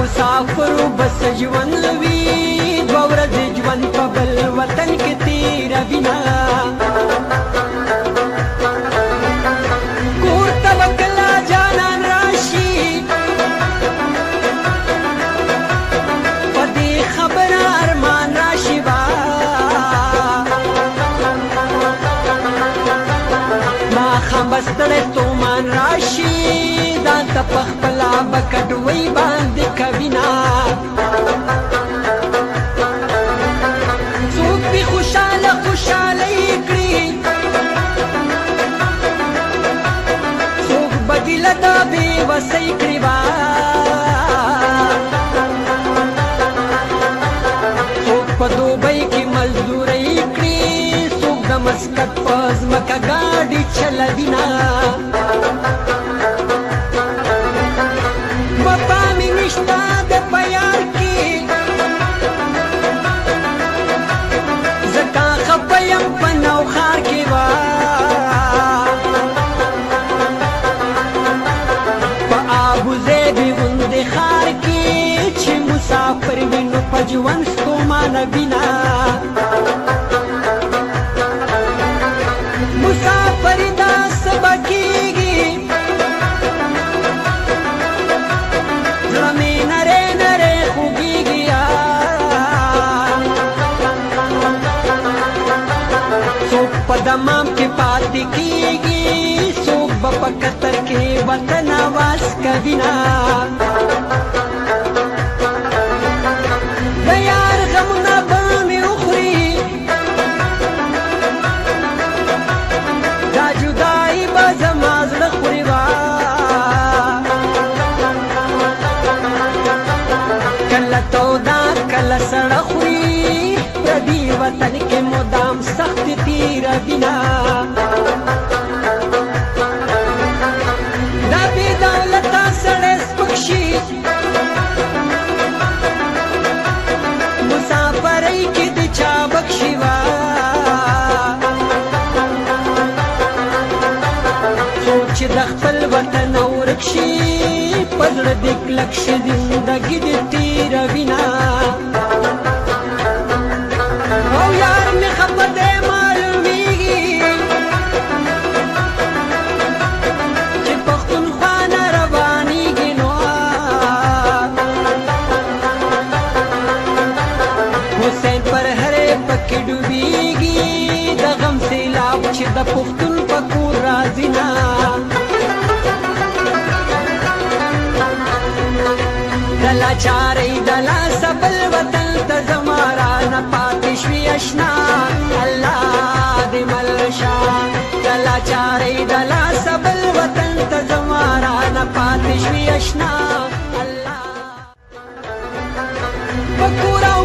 مسافرو بس ژوند وي دوه ورځې ژوند په بل وطن کې تېروينه کور ته به کله جانان راشي په دې خبره ارمان راشي با ماښام به ستړی تومان راشي ځان ته په خپله به کډوۍ باندې کوینه څوک دې خوشحاله خوشحالۍ کړي څوک به دې له دا بېوسۍ کړي با څوک په دوبۍ کې مزدورۍ کړي څوک د مسکت په ځمکه ګاډي چلوینه مسافر وینو په ژوند ستومانه وینه مسافر دا څه به کېږي زړه مې نری نری خوږېږي څوک په دمام کې پاتې کېږي څوک به په قطر کې وطن آواز کوینه کله سړه خوري پردي وطن کې مدام سخت تېروینه دا بې دولته سړی سپک شي مسافرۍ کې د چابک شي وا څوک چې د خپل وطن ورک شي په زړه دې کلک شي زندګي دې تېروینه چې د پښتون په کور راځي نه د لاچارۍ د لاسه بل وطن ته زما رانه پاتې شوي اشنا الله دې مل شه د لاچارۍ د لاسه بل وطن ته زما رانه پاتې شوي اشنا الله په کور او